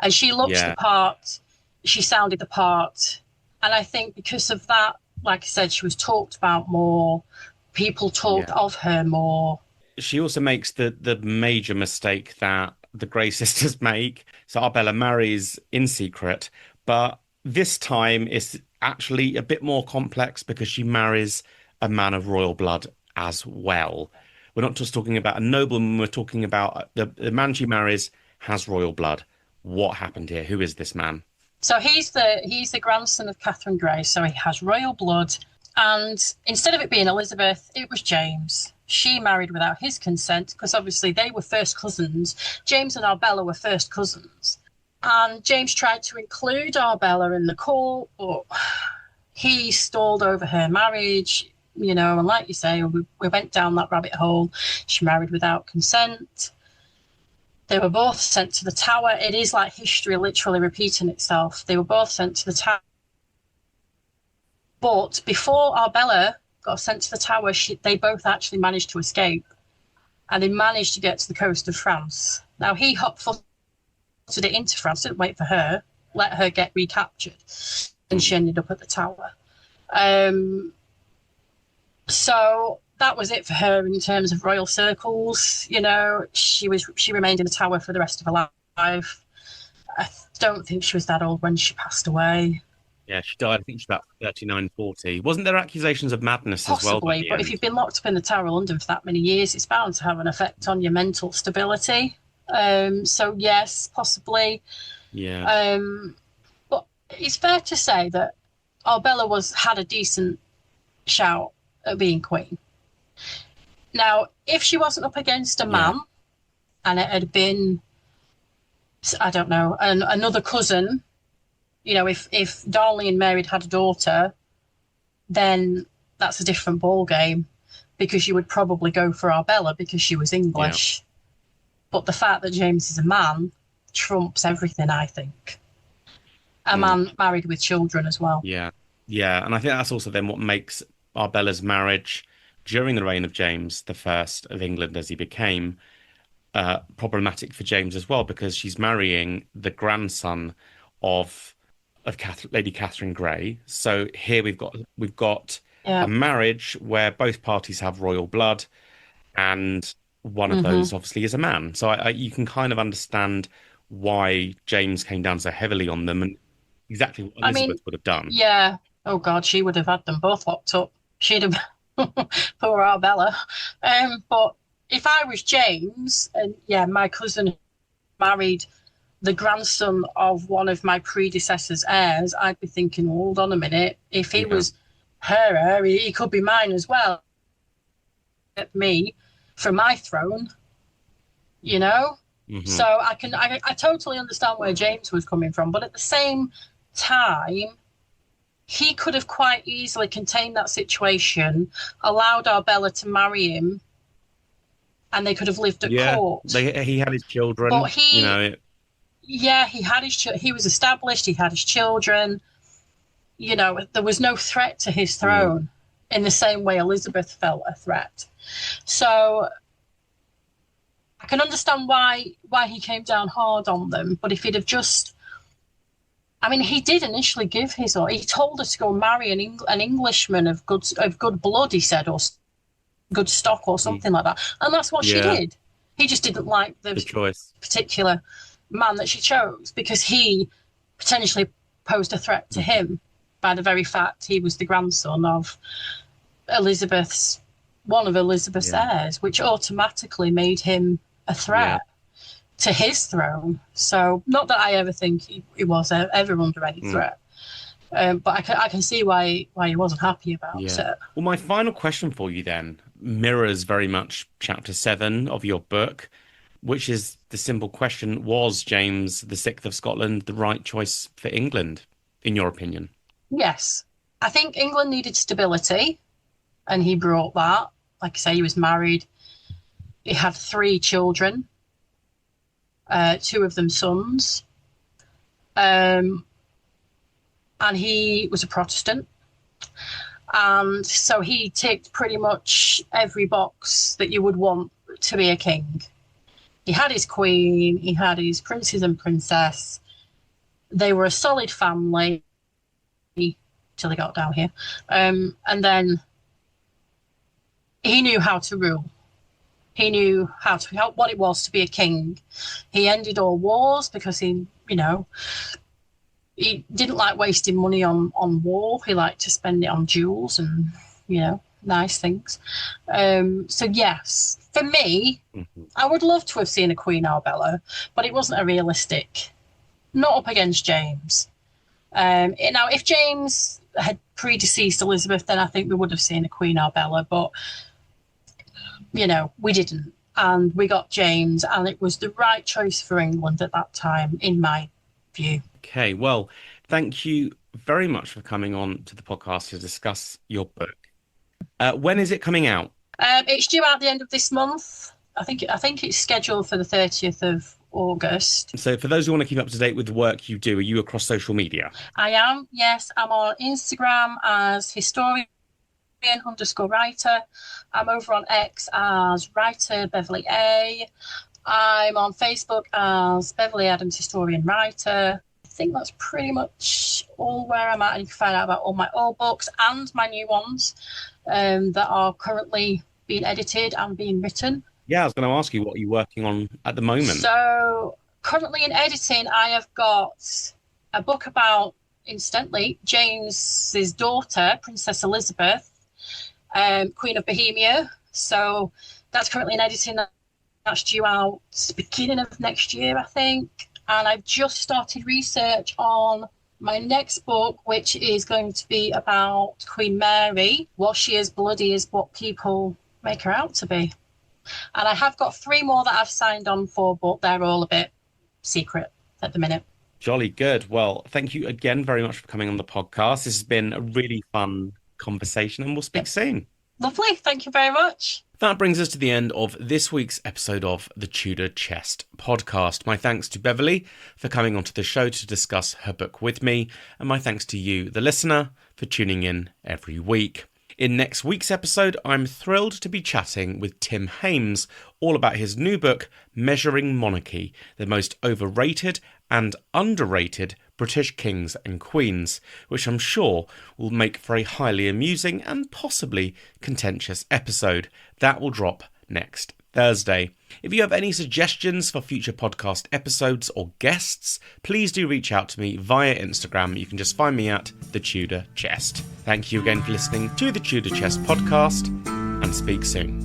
And she looked the part, she sounded the part. And I think because of that, like I said, she was talked about more. People talked of her more. She also makes the major mistake that the Grey sisters make. So Arbella marries in secret, but this time it's actually a bit more complex because she marries a man of royal blood as well. We're not just talking about a nobleman, we're talking about the man she marries has royal blood. What happened here? Who is this man? So he's the grandson of Catherine Grey, so he has royal blood. And instead of it being Elizabeth, it was James. She married without his consent because obviously they were first cousins. James and Arbella were first cousins. And James tried to include Arbella in the court, but he stalled over her marriage, and like you say, we went down that rabbit hole. She married without consent. They were both sent to the Tower. It is like history literally repeating itself. They were both sent to the Tower. But before Arbella got sent to the Tower, they both actually managed to escape. And they managed to get to the coast of France. Now, he hot-footed it into France, didn't wait for her, let her get recaptured. And she ended up at the Tower. So that was it for her in terms of royal circles. She remained in the Tower for the rest of her life. I don't think she was that old when she passed away. Yeah, she died, I think she's about 39, 40. Wasn't there accusations of madness Possibly, as well? Possibly, but if you've been locked up in the Tower of London for that many years, it's bound to have an effect on your mental stability. So yes, possibly. Yeah. But it's fair to say that Arbella had a decent shout at being queen. Now, if she wasn't up against a man, and it had been, I don't know, another cousin, if Darnley and Mary had a daughter, then that's a different ball game, because you would probably go for Arbella because she was English. Yeah. But the fact that James is a man trumps everything, I think. A man married with children as well. Yeah. Yeah, and I think that's also then what makes Arbella's marriage during the reign of James I of England, as he became, problematic for James as well, because she's marrying the grandson of Lady Catherine Grey. So here we've got a marriage where both parties have royal blood, and one of those obviously is a man. So you can kind of understand why James came down so heavily on them, and exactly what Elizabeth would have done. Yeah. Oh God, she would have had them both locked up. She'd have poor Arbella. But if I was James, and my cousin married the grandson of one of my predecessor's heirs, I'd be thinking, hold on a minute. If he was her heir, he could be mine as well. Me for my throne, So I totally understand where James was coming from, but at the same time, he could have quite easily contained that situation, allowed Arbella to marry him, and they could have lived at court. He had his children, but he had he was established, he had his children. There was no threat to his throne in the same way Elizabeth felt a threat. So I can understand why he came down hard on them, but if he'd have just, he did initially give his order. He told her to go marry an Englishman of good blood, he said, or good stock or something like that. And that's what she did. He just didn't like the choice, particular man that she chose, because he potentially posed a threat to him by the very fact he was the grandson of one of Elizabeth's heirs, which automatically made him a threat to his throne. So not that I ever think he was ever under any threat. But I can see why he wasn't happy about Yeah. it. Well, my final question for you then mirrors very much chapter 7 of your book, which is the simple question, was James VI of Scotland the right choice for England, in your opinion? Yes, I think England needed stability, and he brought that. Like I say, he was married. He had 3 children, 2 of them sons. And he was a Protestant. And so he ticked pretty much every box that you would want to be a king. He had his queen, he had his princes and princess. They were a solid family till they got down here. And then he knew how to rule. He knew how to help what it was to be a king. He ended all wars because he didn't like wasting money on war. He liked to spend it on jewels and, nice things. So yes, for me, I would love to have seen a Queen Arbella, but it wasn't a realistic, not up against James. Now, if James had predeceased Elizabeth, then I think we would have seen a Queen Arbella, but, we didn't. And we got James, and it was the right choice for England at that time, in my view. Okay, well, thank you very much for coming on to the podcast to discuss your book. When is it coming out? It's due out the end of this month. I think it's scheduled for the 30th of August. So for those who want to keep up to date with the work you do, are you across social media? I am, yes. I'm on Instagram as historian_writer. I'm over on X as writer Beverley A. I'm on Facebook as Beverley Adams historian writer. I think that's pretty much all where I'm at. And you can find out about all my old books and my new ones that are currently being edited and being written. Yeah, I was going to ask you, what are you working on at the moment? So currently in editing, I have got a book about, incidentally, James's daughter, Princess Elizabeth, Queen of Bohemia. So that's currently in editing. That's due out beginning of next year, I think. And I've just started research on my next book, which is going to be about Queen Mary. Was she as bloody as what people make her out to be? And I have got 3 more that I've signed on for, but they're all a bit secret at the minute. Jolly good. Well, thank you again very much for coming on the podcast. This has been a really fun conversation, and we'll speak soon. Lovely. Thank you very much. That brings us to the end of this week's episode of the Tudor Chest podcast. My thanks to Beverley for coming onto the show to discuss her book with me, and my thanks to you, the listener, for tuning in every week. In next week's episode, I'm thrilled to be chatting with Tim Hames all about his new book, Measuring Monarchy, the most overrated and underrated British kings and queens, which I'm sure will make for a highly amusing and possibly contentious episode. That will drop next Thursday. If you have any suggestions for future podcast episodes or guests, please do reach out to me via Instagram. You can just find me at The Tudor Chest. Thank you again for listening to The Tudor Chest podcast, and speak soon.